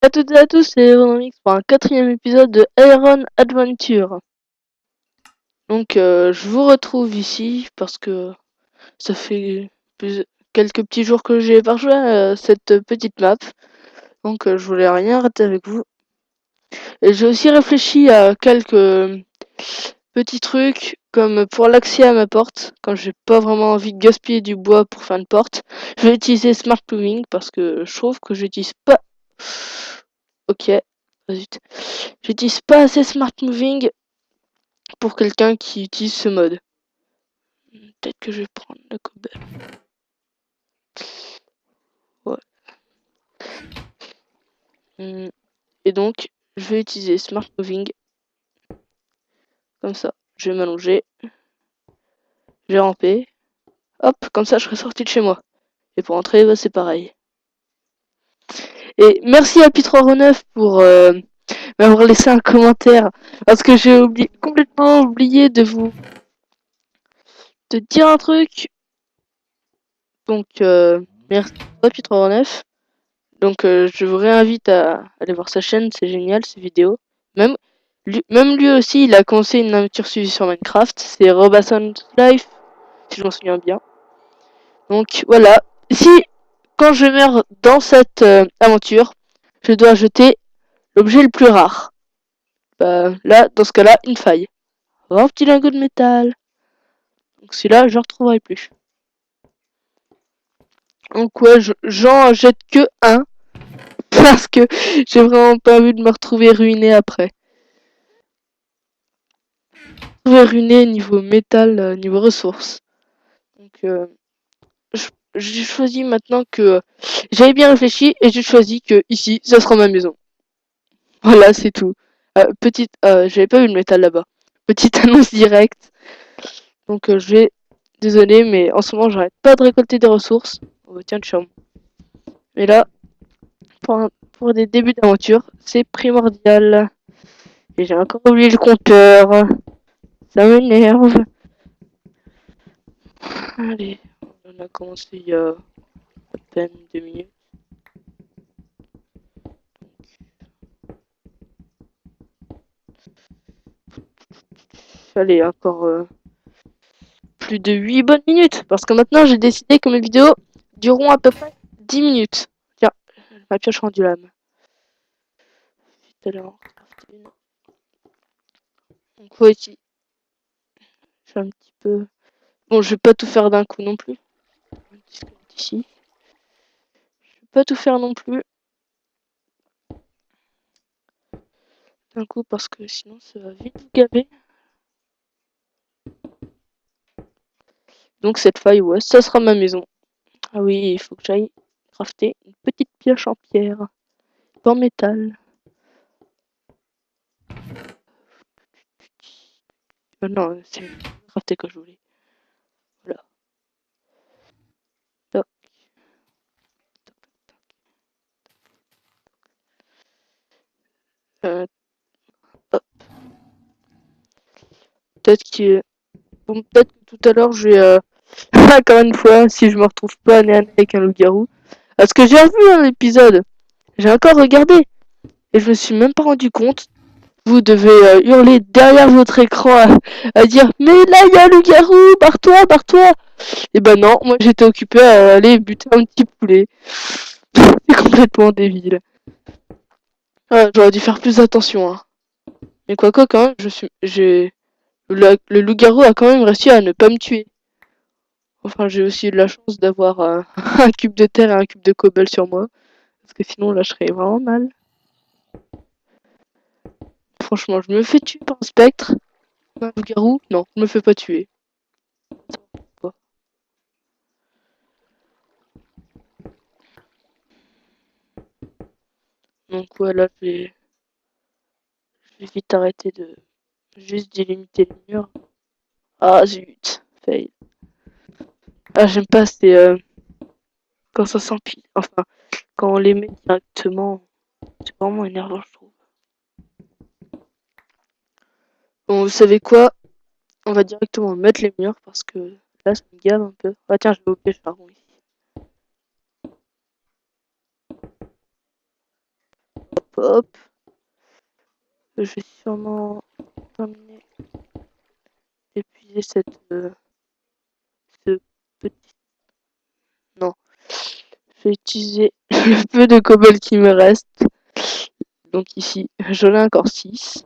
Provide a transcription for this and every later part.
à toutes et à tous, c'est Ronamix pour un 4e épisode de Iron Adventure. Donc je vous retrouve ici parce que ça fait quelques petits jours que j'ai pas joué à cette petite map. Donc je voulais rien rater avec vous. Et j'ai aussi réfléchi à quelques petits trucs comme pour l'accès à ma porte. Quand j'ai pas vraiment envie de gaspiller du bois pour faire une porte, je vais utiliser Smart Moving parce que je trouve que j'utilise pas... Ok, zut. J'utilise pas assez Smart Moving pour quelqu'un qui utilise ce mode. Peut-être que je vais prendre la cobble. Ouais. Et donc, je vais utiliser Smart Moving. Comme ça, je vais m'allonger. Je vais ramper. Hop, comme ça, je serai sorti de chez moi. Et pour entrer, bah, c'est pareil. Et merci à P309 pour m'avoir laissé un commentaire. Parce que j'ai complètement oublié de vous dire un truc. Donc, merci à P309. Donc je vous réinvite à aller voir sa chaîne, c'est génial ces vidéos. Même lui aussi, il a commencé une aventure suivie sur Minecraft, c'est Robinson Life, si je m'en souviens bien. Donc voilà, si quand je meurs dans cette aventure, je dois jeter l'objet le plus rare. Bah, là, dans ce cas-là, une faille. Un petit lingot de métal. Donc celui-là, je ne retrouverai plus. Donc ouais, j'en jette que un. Parce que j'ai vraiment pas envie de me retrouver ruiné après. Ruiné niveau métal, niveau ressources. Donc j'ai choisi maintenant que j'avais bien réfléchi et j'ai choisi que ici, ça sera ma maison. Voilà, c'est tout. J'avais pas eu le métal là-bas. Petite annonce directe. Donc je vais, désolé, mais en ce moment, j'arrête pas de récolter des ressources. Oh bah tiens, chambre. Mais là, pour des débuts d'aventure, c'est primordial. Et j'ai encore oublié le compteur. Ça m'énerve. Allez, on a commencé il y a à peine 2 minutes. Allez, encore plus de 8 bonnes minutes. Parce que maintenant, j'ai décidé que mes vidéos dureront à peu près 10 minutes. Tiens, ma pioche rendue l'âme. Tout à l'heure, donc voici. Je fais un petit peu... Bon, je vais pas tout faire d'un coup non plus. Ici. Je vais pas tout faire non plus. D'un coup, parce que sinon, ça va vite vous gaver. Donc cette faille, ouais, ça sera ma maison. Ah oui, il faut que j'aille crafter une petite pioche en pierre. En métal. Non, c'est crafté que je voulais. Voilà. Toc. Hop. Peut-être que... Bon, peut-être que tout à l'heure, je vais... encore une fois, si je me retrouve pas nez à nez avec un loup-garou. Parce que j'ai revu un épisode. J'ai encore regardé. Et je me suis même pas rendu compte. Vous devez hurler derrière votre écran à dire mais là il y a le loup-garou, barre-toi, barre-toi. Et ben non, moi j'étais occupé à aller buter un petit poulet. C'est complètement débile. Ouais, j'aurais dû faire plus attention. Hein. Mais quoi que quand même, le loup-garou a quand même réussi à ne pas me tuer. Enfin, j'ai aussi eu de la chance d'avoir un cube de terre et un cube de cobble sur moi. Parce que sinon là je serais vraiment mal. Franchement, je me fais tuer par un spectre. Un loup-garou, non, je me fais pas tuer. Donc voilà, je vais vite arrêter de juste délimiter les murs. Ah zut, fail. Ah j'aime pas, c'est quand ça s'empile. Enfin, quand on les met directement, c'est vraiment énervant je trouve. Bon, vous savez quoi? On va directement mettre les murs parce que là ça me gave un peu. Ah tiens, je vais oublier le charbon ici. hop. Je vais sûrement terminer d'épuiser ce petit... Non. Je vais utiliser le peu de cobble qui me reste. Donc ici, j'en ai encore 6.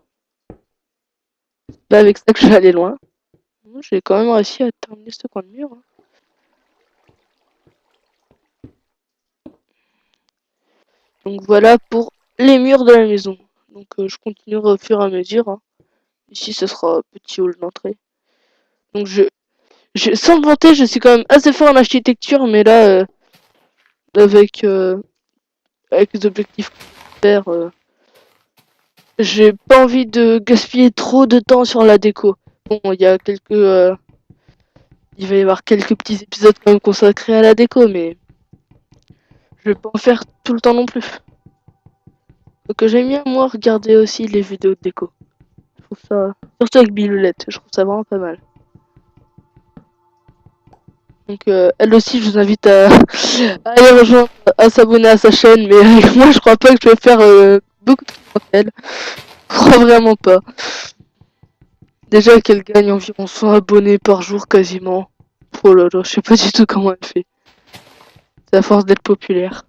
C'est pas avec ça que je vais aller loin. J'ai quand même réussi à terminer ce coin de mur. Hein. Donc voilà pour les murs de la maison. Donc je continuerai au fur et à mesure. Hein. Ici, ce sera petit hall d'entrée. Donc sans me vanter, je suis quand même assez fort en architecture, mais là, avec les objectifs faire, j'ai pas envie de gaspiller trop de temps sur la déco. Bon, il y a il va y avoir quelques petits épisodes quand même consacrés à la déco, mais je vais pas en faire tout le temps non plus. Donc j'aime bien moi regarder aussi les vidéos de déco. Je trouve ça, surtout avec Biloulette, je trouve ça vraiment pas mal. Donc elle aussi, je vous invite à aller rejoindre, à s'abonner à sa chaîne, mais moi je crois pas que je vais faire beaucoup de clientèle. Je crois vraiment pas. Déjà qu'elle gagne environ 100 abonnés par jour quasiment. Oh là là, je sais pas du tout comment elle fait. C'est à force d'être populaire.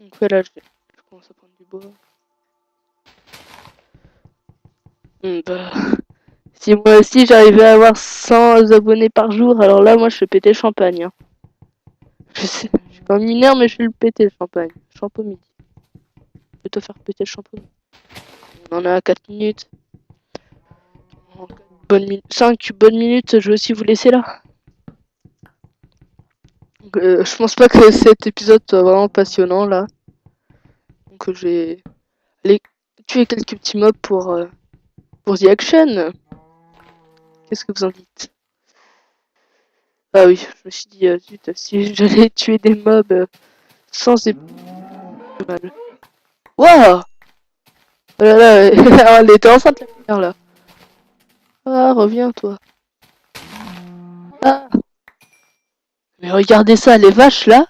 Donc voilà, je commence à prendre du bois. Bah, si moi aussi j'arrivais à avoir 100 abonnés par jour, alors là moi je vais péter le champagne. Hein. Je sais, je suis pas mineur mais je vais le péter le champagne. Champo midi. Je vais te faire péter le champo. On en a à 4 minutes. 5 bonnes minutes, je vais aussi vous laisser là. Je pense pas que cet épisode soit vraiment passionnant là. Donc je vais aller tuer quelques petits mobs pour The Action. Qu'est-ce que vous en dites? Ah oui, je me suis dit, zut, si j'allais tuer des mobs sans mal. Waouh! Oh là là, elle était enceinte la lumière là. Ah, reviens toi. Ah! Mais regardez ça, les vaches là,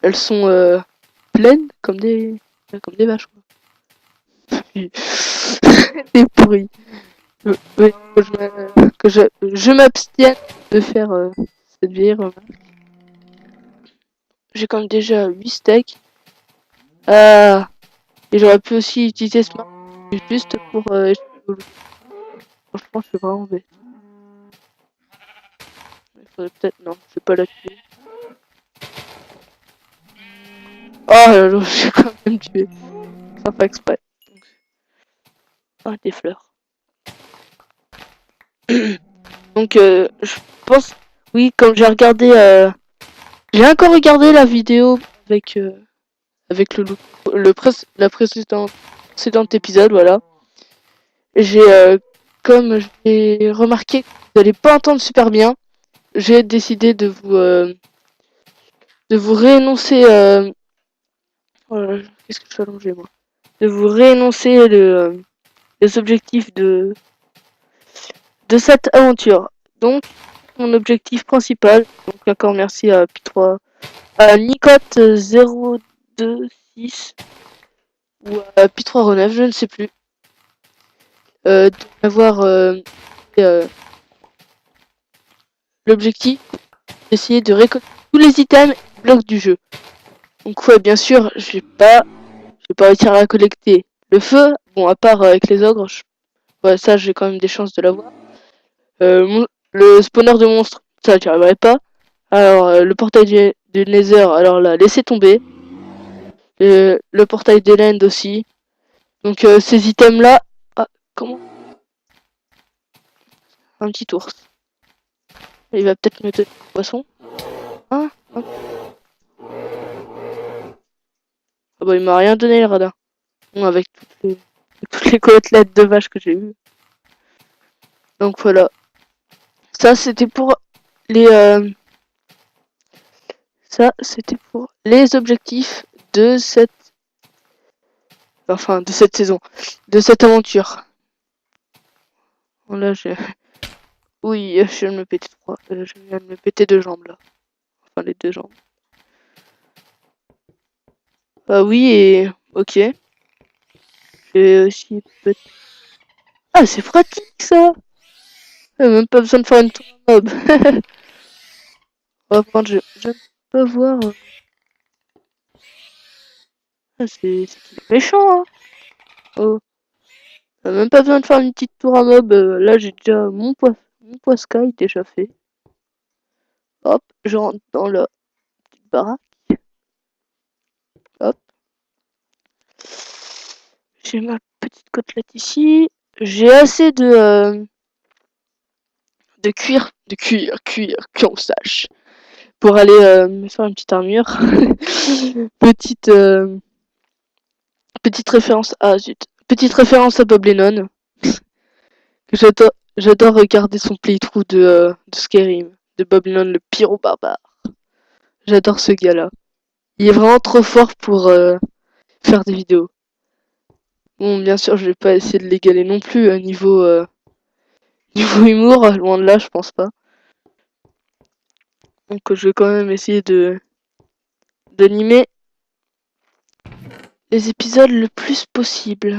elles sont pleines comme des vaches quoi. C'est pourri. Oui, que je m'abstienne de faire cette vieille remarque. J'ai quand même déjà 8 steaks. Ah, et j'aurais pu aussi utiliser ce marque juste pour franchement, je suis vraiment bête. Il faudrait peut-être... Non, je vais pas la tuer. Oh là là, j'ai quand même tué. Sans faire exprès. Ah, des fleurs. Donc, je pense... Oui, comme j'ai regardé... J'ai encore regardé la vidéo avec la précédent épisode, voilà. Comme j'ai remarqué que vous n'allez pas entendre super bien, j'ai décidé de vous réénoncer, qu'est-ce que je suis allongé moi? De vous réénoncer les objectifs de cette aventure. Donc, mon objectif principal, donc encore merci à P3, à Nicotte026 ou à P3 Renef, je ne sais plus, d'avoir l'objectif d'essayer de récolter tous les items et blocs du jeu. Donc ouais, bien sûr, je vais pas réussir à collecter le feu. Bon, à part avec les ogres, ouais, ça j'ai quand même des chances de l'avoir. Le spawner de monstres, ça j'y arriverai pas. Alors le portail du Nether, alors là, laissez tomber. Le portail des Lands aussi. Donc ces items là, ah, comment? Un petit ours. Il va peut-être me donner un poisson. Hein? Ah bah il m'a rien donné le radin. Bon, avec toutes les côtelettes de vache que j'ai eues. Donc voilà. Ça c'était pour les objectifs de cette saison, de cette aventure. Bon, là oui, je viens de me péter je viens de me péter 2 jambes là. Enfin les 2 jambes. Bah oui, et ok. Et aussi peut-être... Ah, c'est pratique ça! Même pas besoin de faire une tour à mob. Oh, par contre, je ne peux pas voir. Ah, c'est méchant, hein! Oh, même pas besoin de faire une petite tour à mob. Là, j'ai déjà mon poids sky déjà fait. Hop, je rentre dans la petite baraque. Hop. J'ai ma petite côtelette ici. J'ai assez de cuir, qu'on sache. Pour aller me faire une petite armure. petite, petite référence. Ah zut. Petite référence à Bob Lennon. J'adore regarder son playthrough de Skyrim. De Bob Lennon, le pyro barbare. J'adore ce gars-là. Il est vraiment trop fort pour faire des vidéos. Bon, bien sûr, je vais pas essayer de l'égaler non plus à niveau humour, loin de là, je pense pas. Donc je vais quand même essayer d'animer les épisodes le plus possible.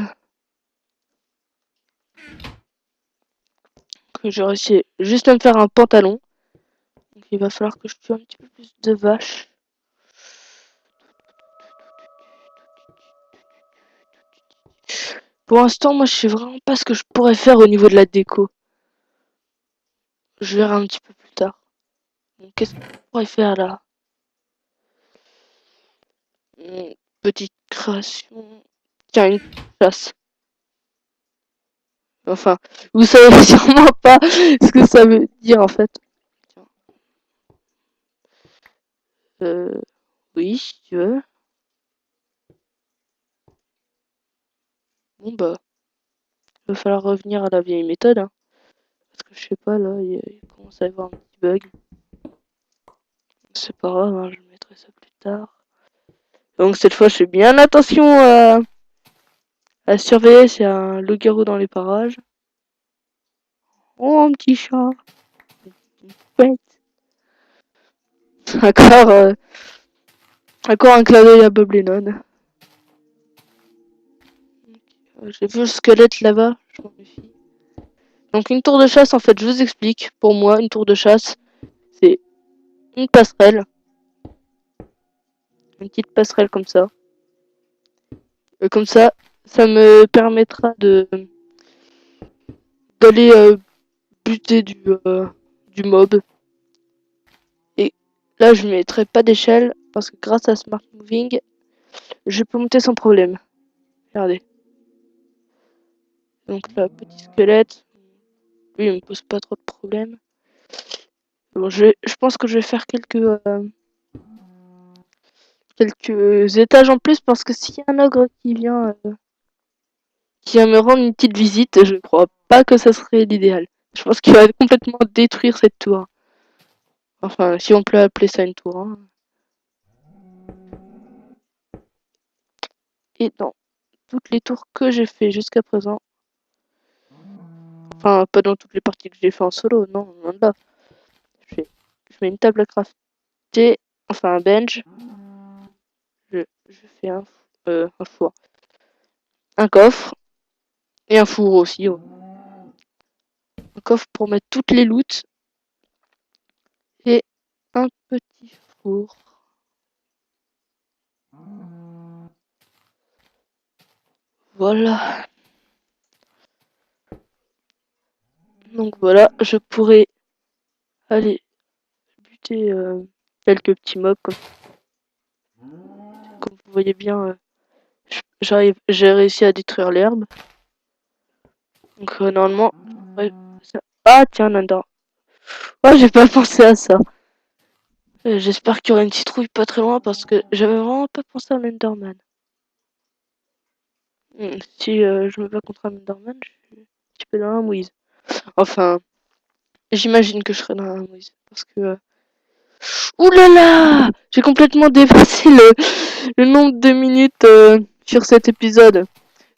J'ai réussi juste à me faire un pantalon. Donc il va falloir que je tue un petit peu plus de vaches. Pour l'instant, moi je sais vraiment pas ce que je pourrais faire au niveau de la déco. Je verrai un petit peu plus tard. Donc qu'est-ce qu'on pourrait faire là? Petite création. Tiens, une chasse. Enfin, vous savez sûrement pas ce que ça veut dire en fait. Oui, si tu veux. Bon bah, il va falloir revenir à la vieille méthode. Hein. Parce que je sais pas, là, il commence à y avoir un petit bug. C'est pas grave, hein, je mettrai ça plus tard. Donc cette fois, je fais bien attention à surveiller s'il y a un loup-garou dans les parages. Oh, un petit chat. Ouais. Encore, encore un clin d'œil à Bob Lennon. J'ai vu le squelette là-bas, je m'en méfie. Donc une tour de chasse, en fait, je vous explique. Pour moi, une tour de chasse, c'est une passerelle. Une petite passerelle comme ça. Comme ça me permettra d'aller buter du mob. Et là, je mettrai pas d'échelle parce que grâce à Smart Moving, je peux monter sans problème. Regardez. Donc là, petit squelette. Lui, il me pose pas trop de problèmes. Bon, je pense que je vais faire quelques étages en plus parce que s'il y a un ogre qui vient me rendre une petite visite, je ne crois pas que ça serait l'idéal. Je pense qu'il va complètement détruire cette tour. Enfin, si on peut appeler ça une tour. Hein. Et dans toutes les tours que j'ai fait jusqu'à présent, enfin, pas dans toutes les parties que j'ai fait en solo, non, loin de là. Je mets une table à crafter, enfin un bench. Je fais un four. Un coffre. Et un four aussi. Ouais. Un coffre pour mettre toutes les loots. Et un petit four. Voilà. Donc voilà, je pourrais aller buter quelques petits mobs comme vous voyez bien. J'ai réussi à détruire l'herbe. Donc normalement, ouais, ah tiens, Nanda. Oh, j'ai pas pensé à ça. J'espère qu'il y aura une citrouille pas très loin parce que j'avais vraiment pas pensé à l'Enderman. Si je me bats contre un Enderman, je suis un petit peu dans la mouise. Enfin, j'imagine que je serai dans la mouise parce que. Ouh là là! J'ai complètement dépassé le nombre de minutes sur cet épisode.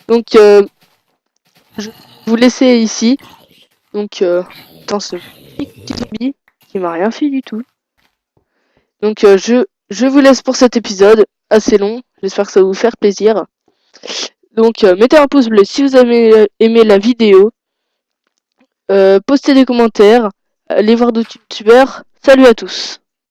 Donc, je vais vous laisser ici. Donc, dans ce petit zombie qui m'a rien fait du tout. Donc, je je vous laisse pour cet épisode, assez long, j'espère que ça va vous faire plaisir. Donc mettez un pouce bleu si vous avez aimé la vidéo, postez des commentaires, allez voir d'autres youtubeurs, salut à tous.